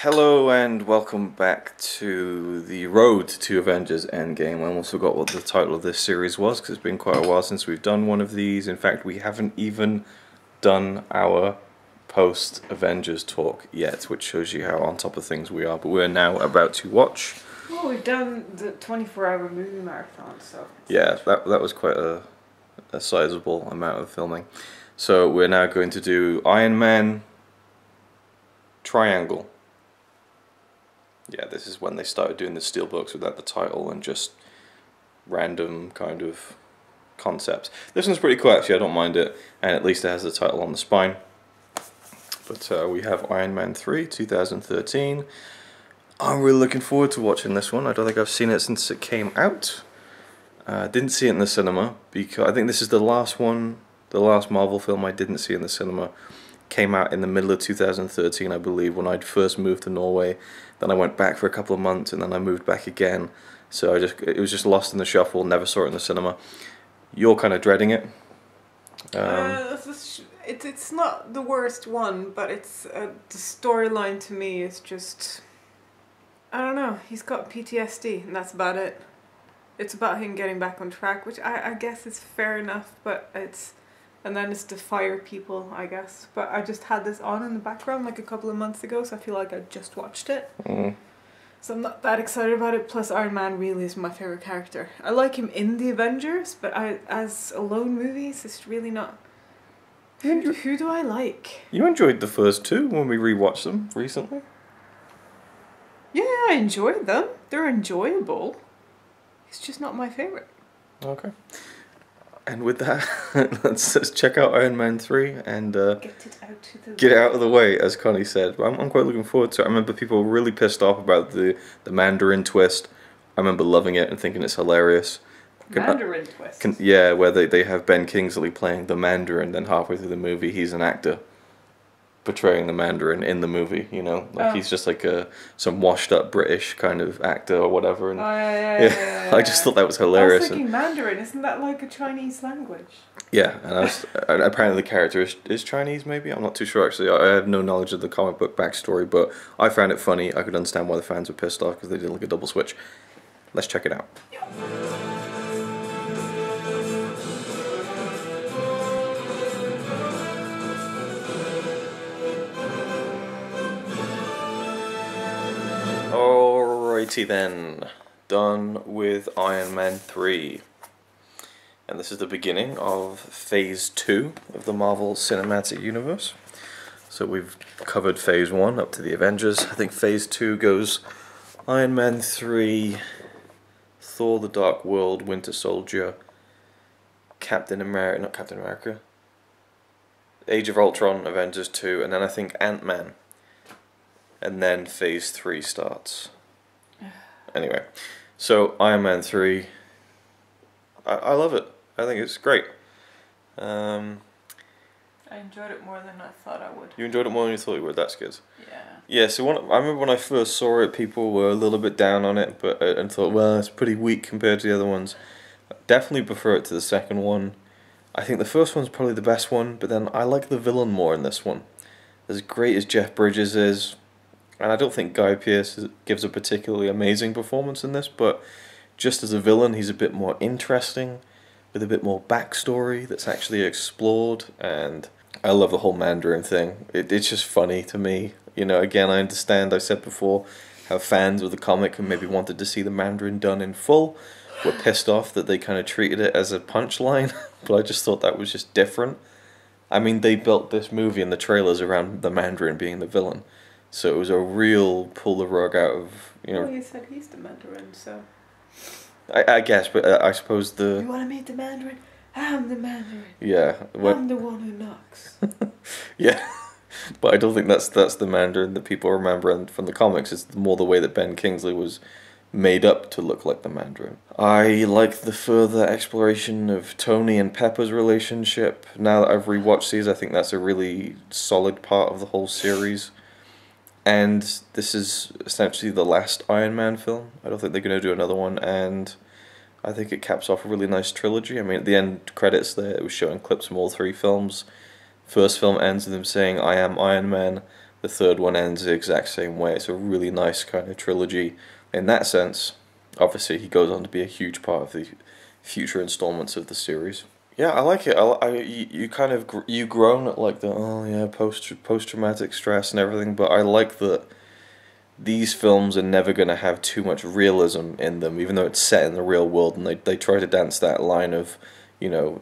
Hello and welcome back to the road to Avengers Endgame. I almost forgot what the title of this series was because it's been quite a while since we've done one of these. In fact, we haven't even done our post-Avengers talk yet, which shows you how on top of things we are. But we're now about to watch. Well, we've done the 24-hour movie marathon, so... Yeah, that was quite a sizable amount of filming. So we're now going to do Iron Man Triangle. Yeah, this is when they started doing the steelbooks without the title and just random kind of concepts. This one's pretty cool actually, I don't mind it, and at least it has the title on the spine. But we have Iron Man 3, 2013. I'm really looking forward to watching this one. I don't think I've seen it since it came out. Didn't see it in the cinema, because I think this is the last one, the last Marvel film I didn't see in the cinema. Came out in the middle of 2013, I believe, when I'd first moved to Norway. Then I went back for a couple of months, and then I moved back again. So it was just lost in the shuffle. Never saw it in the cinema. You're kind of dreading it. It's not the worst one, but it's the storyline to me is just, I don't know. He's got PTSD, and that's about it. It's about him getting back on track, which I guess is fair enough, but it's. And then it's to fire people, I guess. But I just had this on in the background like a couple of months ago, so I feel like I just watched it. So I'm not that excited about it. Plus, Iron Man really is my favourite character. I like him in the Avengers, but as alone movies, it's really not. Who do I like? You enjoyed the first two when we rewatched them recently? Yeah, I enjoyed them. They're enjoyable. It's just not my favourite. Okay. And with that, let's check out Iron Man 3 and get it out of the way, as Connie said. I'm quite looking forward to it. I remember people were really pissed off about the Mandarin twist. I remember loving it and thinking it's hilarious. Mandarin twist? Yeah, where they have Ben Kingsley playing the Mandarin, then halfway through the movie he's an actor portraying the Mandarin in the movie, you know, like he's just like some washed up British kind of actor or whatever. And yeah. I just thought that was hilarious. I was thinking Mandarin, isn't that like a Chinese language? Yeah, and apparently the character is Chinese, maybe? I'm not too sure actually. I have no knowledge of the comic book backstory, but I found it funny. I could understand why the fans were pissed off because they did like a double switch. Let's check it out. Alrighty then, done with Iron Man 3. And this is the beginning of Phase 2 of the Marvel Cinematic Universe. So we've covered Phase 1 up to the Avengers. I think Phase 2 goes Iron Man 3, Thor the Dark World, Winter Soldier, Captain America, Age of Ultron, Avengers 2, and then I think Ant-Man. And then Phase 3 starts. Anyway, so Iron Man 3, I love it. I think it's great. I enjoyed it more than I thought I would. You enjoyed it more than you thought you would, that's good. Yeah. Yeah, so I remember when I first saw it, people were a little bit down on it, but and thought, well, it's pretty weak compared to the other ones. I definitely prefer it to the second one. I think the first one's probably the best one, but then I like the villain more in this one. As great as Jeff Bridges is, and I don't think Guy Pearce gives a particularly amazing performance in this, but just as a villain, he's a bit more interesting, with a bit more backstory that's actually explored, and I love the whole Mandarin thing. It's just funny to me. You know, again, I understand, I said before, how fans of the comic who maybe wanted to see the Mandarin done in full were pissed off that they kind of treated it as a punchline, but I just thought that was just different. I mean, they built this movie and the trailers around the Mandarin being the villain. So it was a real pull the rug out of, you know... Well, you said he's the Mandarin, so... I guess, but I suppose the... You want to meet the Mandarin? I'm the Mandarin. Yeah. I'm the one who knocks. Yeah. But I don't think that's the Mandarin that people remember from the comics. It's more the way that Ben Kingsley was made up to look like the Mandarin. I like the further exploration of Tony and Pepper's relationship. Now that I've rewatched these, I think that's a really solid part of the whole series. And this is essentially the last Iron Man film. I don't think they're going to do another one, and I think it caps off a really nice trilogy. I mean, at the end credits there, it was showing clips from all three films. First film ends with him saying, "I am Iron Man." The third one ends the exact same way. It's a really nice kind of trilogy in that sense. Obviously, he goes on to be a huge part of the future installments of the series. Yeah, I like it. You kind of you groan at like the oh yeah post traumatic stress and everything, but I like that these films are never going to have too much realism in them, even though it's set in the real world, and they try to dance that line of, you know,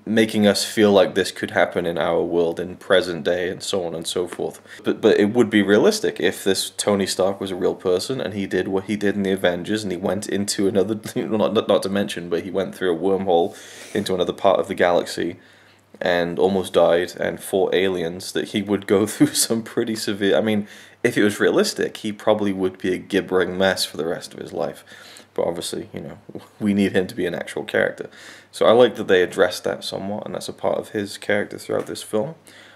making us feel like this could happen in our world in present day and so on and so forth. But it would be realistic if this Tony Stark was a real person and he did what he did in the Avengers and he went into another, not to mention, but he went through a wormhole into another part of the galaxy and almost died and fought aliens, that he would go through some pretty severe... I mean, if it was realistic, he probably would be a gibbering mess for the rest of his life. But obviously, you know, we need him to be an actual character. So I like that they addressed that somewhat, and that's a part of his character throughout this film.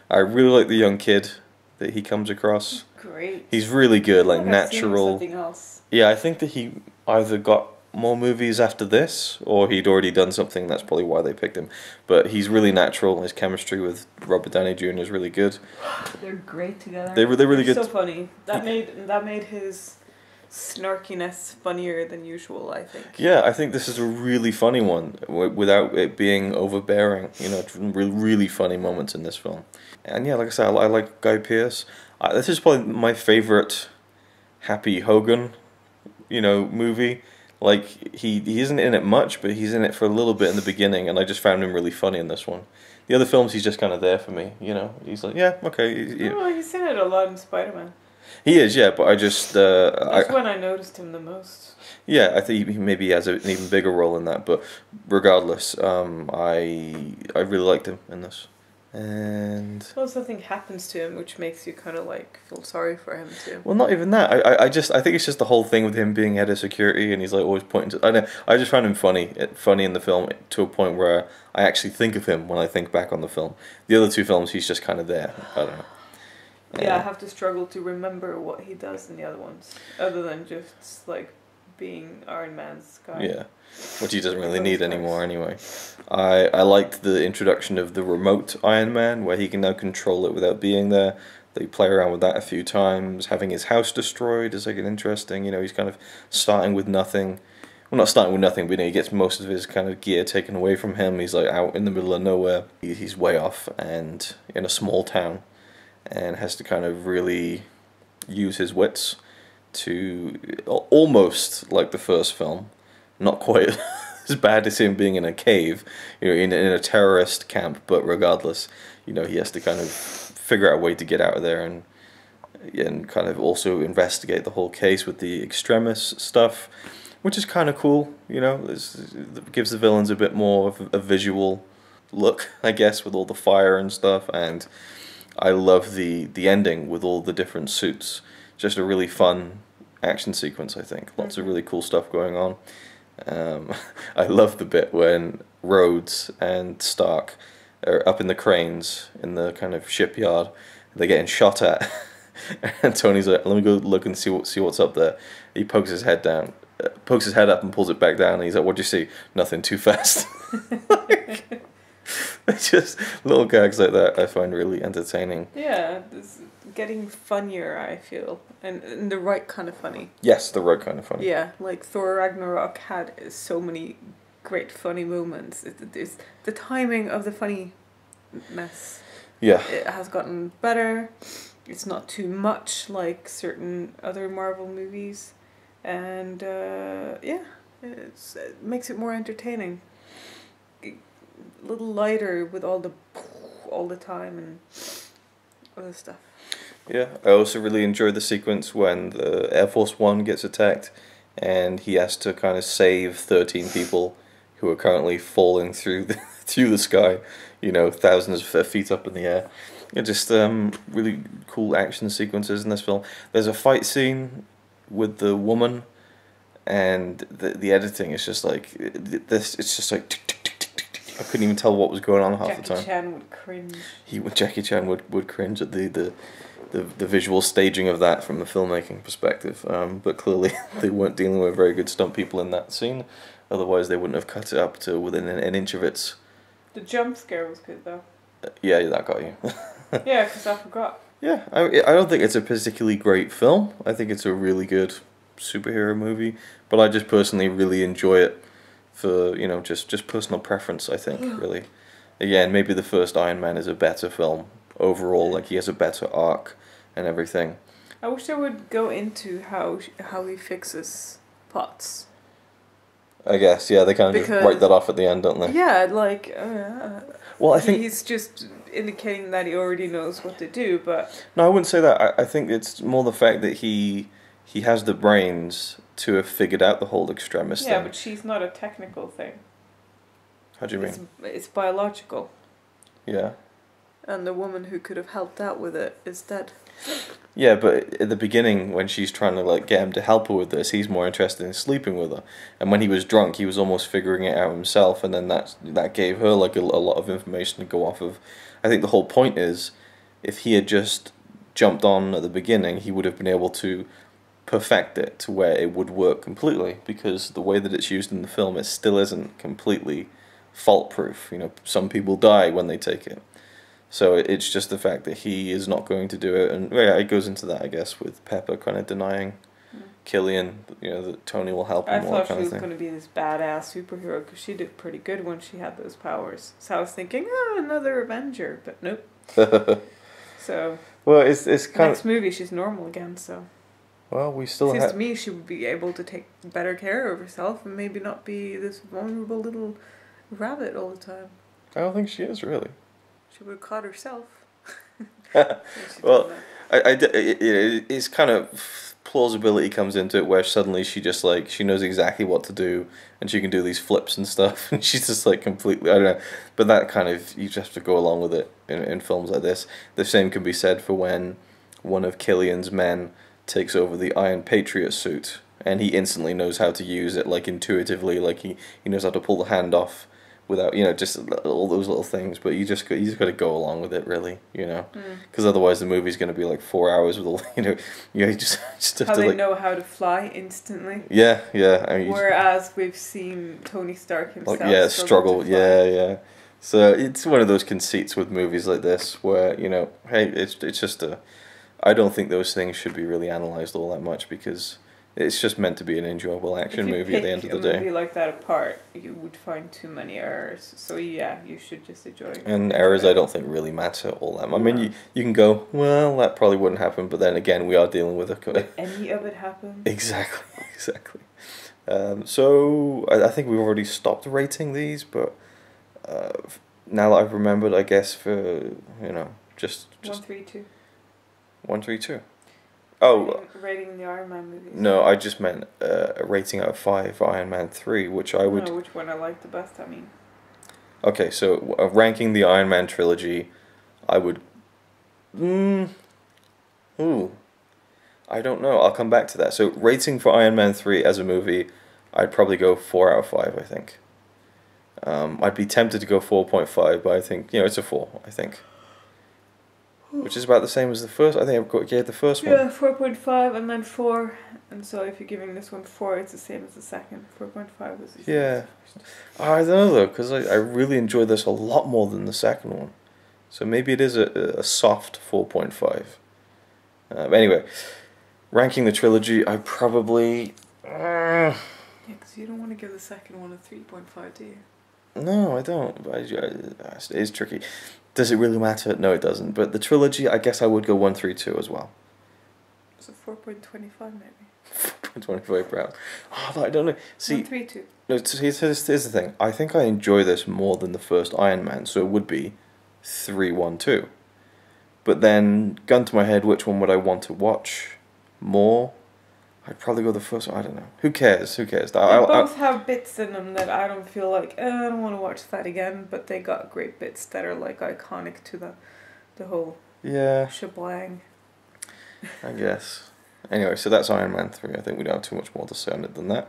I really like the young kid that he comes across. Great. He's really good, like natural. Something else. Yeah, I think that he either got more movies after this, or he'd already done something. That's probably why they picked him. But he's really natural. His chemistry with Robert Downey Jr. is really good. They're great together. They're really good. So funny. That made his snarkiness funnier than usual, I think. Yeah, I think this is a really funny one without it being overbearing. You know, really funny moments in this film. And yeah, like I said, I like Guy Pearce. This is probably my favorite Happy Hogan, you know, movie. Like, he isn't in it much, but he's in it for a little bit in the beginning, and I just found him really funny in this one. The other films, he's just kind of there for me, you know. He's like, yeah, okay. Oh, he's in it a lot in Spider-Man. He is, yeah, but I just... That's when I noticed him the most. Yeah, I think maybe he has an even bigger role in that, but regardless, I really liked him in this. And well, something happens to him which makes you kind of like feel sorry for him too. Well, not even that. I think it's just the whole thing with him being head of security and he's like always pointing to. I know. I just found him funny in the film to a point where I actually think of him when I think back on the film. The other two films, he's just kind of there. I don't know. Yeah, I have to struggle to remember what he does in the other ones, other than just like being Iron Man's guy. Yeah, which he doesn't really need anymore anyway. I liked the introduction of the remote Iron Man, where he can now control it without being there. They play around with that a few times. Having his house destroyed is like an interesting, you know, he's kind of starting with nothing. Well, not starting with nothing, but you know, he gets most of his kind of gear taken away from him. He's like out in the middle of nowhere. He's way off and in a small town, and has to kind of really use his wits to almost like the first film, not quite as bad as him being in a cave, you know, in a terrorist camp, but regardless, you know, he has to kind of figure out a way to get out of there and kind of also investigate the whole case with the extremist stuff, which is kind of cool, you know. It gives the villains a bit more of a visual look, I guess, with all the fire and stuff, and I love the ending with all the different suits. Just a really fun action sequence, I think. Lots of really cool stuff going on. I love the bit when Rhodes and Stark are up in the cranes in the kind of shipyard. They're getting shot at, and Tony's like, "Let me go look and see what's up there." He pokes his head down, pokes his head up and pulls it back down, and he's like, "What'd you see?" "Nothing. Too fast." Just little gags like that I find really entertaining. Yeah, it's getting funnier, I feel, and the right kind of funny. Yes, the right kind of funny. Yeah, like Thor Ragnarok had so many great funny moments. It's the timing of the funny mess. Yeah. It has gotten better. It's not too much like certain other Marvel movies, and yeah, it makes it more entertaining. A little lighter with all the time and other stuff. Yeah, I also really enjoyed the sequence when the Air Force One gets attacked and he has to kind of save 13 people who are currently falling through the sky, you know, thousands of feet up in the air. It's just really cool action sequences in this film. There's a fight scene with the woman, and the editing is just like this. It's just like tick, tick, tick, tick, tick, tick. I couldn't even tell what was going on half the time. Jackie Chan would cringe. Jackie Chan would cringe at the visual staging of that from the filmmaking perspective. But clearly they weren't dealing with very good stunt people in that scene. Otherwise they wouldn't have cut it up to within an inch of its. The jump scare was good though. Yeah, that got you. Yeah, because I forgot. Yeah, I don't think it's a particularly great film. I think it's a really good superhero movie, but I just personally really enjoy it for, just personal preference, I think, really. Again, maybe the first Iron Man is a better film overall, like he has a better arc and everything. I wish they would go into how he fixes pots. I guess, yeah, they kind of just write that off at the end, don't they? Yeah, like Well, I think he's just indicating that he already knows what to do, but no, I wouldn't say that. I think it's more the fact that he has the brains to have figured out the whole extremis yeah, thing. but she's not a technical thing. How do you mean? It's biological. Yeah. And the woman who could have helped out with it is dead. Yeah, but at the beginning, when she's trying to like get him to help her with this, he's more interested in sleeping with her. And when he was drunk, he was almost figuring it out himself, and then that gave her like a lot of information to go off of. I think the whole point is, if he had just jumped on at the beginning, he would have been able to perfect it to where it would work completely. Because the way that it's used in the film, it still isn't completely fault proof. Some people die when they take it. So it's just the fact that he is not going to do it, and yeah, it goes into that, I guess, with Pepper kind of denying Killian, that Tony will help him. I thought she was going to be this badass superhero because she did pretty good when she had those powers. So I was thinking, another Avenger, but nope. So well, it's kind next movie she's normal again. So well, we still seems to me she would be able to take better care of herself and maybe not be this vulnerable little rabbit all the time. I don't think she is really. She would have caught herself. Well, it's kind of plausibility comes into it where suddenly she just like she knows exactly what to do and she can do these flips and stuff and she's just like completely, I don't know, but that kind of, you just have to go along with it in films like this. The same can be said for when one of Killian's men takes over the Iron Patriot suit and he instantly knows how to use it, like intuitively, like he knows how to pull the hand off without, just all those little things, but you just got to go along with it, really, because otherwise the movie's going to be like 4 hours with all, you just have how to they like, know how to fly instantly. yeah. I mean, whereas we've seen Tony Stark himself struggle. Yeah. So it's one of those conceits with movies like this where hey, it's just I don't think those things should be really analysed all that much because it's just meant to be an enjoyable action movie at the end of the day. If you movie like that apart, you would find too many errors. So yeah, you should just enjoy it. And errors I don't think really matter all that much. I mean, you can go, well, that probably wouldn't happen, but then again, we are dealing with Would any of it happen? Exactly. So I think we've already stopped rating these, but now that I've remembered, I guess for, just 132. 132. Oh, rating the Iron Man movies. No, I just meant a rating out of 5 for Iron Man 3, which I would. No, which one I like the best. I mean. Okay, so ranking the Iron Man trilogy, I would. I don't know. I'll come back to that. So rating for Iron Man 3 as a movie, I'd probably go 4 out of 5. I think. I'd be tempted to go 4.5, but I think it's a 4. I think. Which is about the same as the first. I think I gave the first one. Yeah, 4.5 and then 4. And so if you're giving this one 4, it's the same as the second. 4.5 was the same as the first. I don't know though, because I really enjoyed this a lot more than the second one. So maybe it is a soft 4.5. Anyway, ranking the trilogy, I probably. Yeah, because you don't want to give the second one a 3.5, do you? No, I don't. It is tricky. Does it really matter? No, it doesn't. But the trilogy, I guess I would go 132 as well. So 4.25 maybe. 4.25 pounds. Oh, but I don't know. See, 132. No, here's the thing. I think I enjoy this more than the first Iron Man, so it would be 312. But then, gun to my head, which one would I want to watch more? I'd probably go the first one. I don't know. Who cares? They both have bits in them that I don't feel like, I don't want to watch that again, but they got great bits that are like iconic to the whole shebang. I guess. Anyway, so that's Iron Man 3. I think we don't have too much more to say on it than that.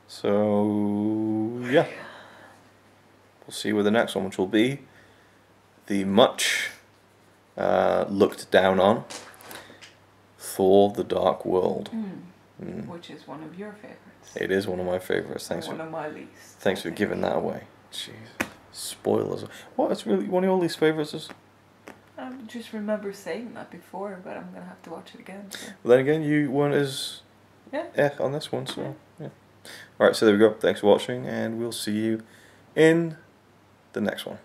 So, yeah. We'll see you with the next one, which will be the much looked down on Thor: The Dark World. Which is one of your favourites. It is one of my favourites. Thanks one of my least. Thanks for giving that away. Jeez. Spoilers. What? It's really one of your least favourites? I just remember saying that before, but I'm gonna have to watch it again. So. But then again, you weren't as on this one, so yeah. Alright, so there we go. Thanks for watching, and we'll see you in the next one.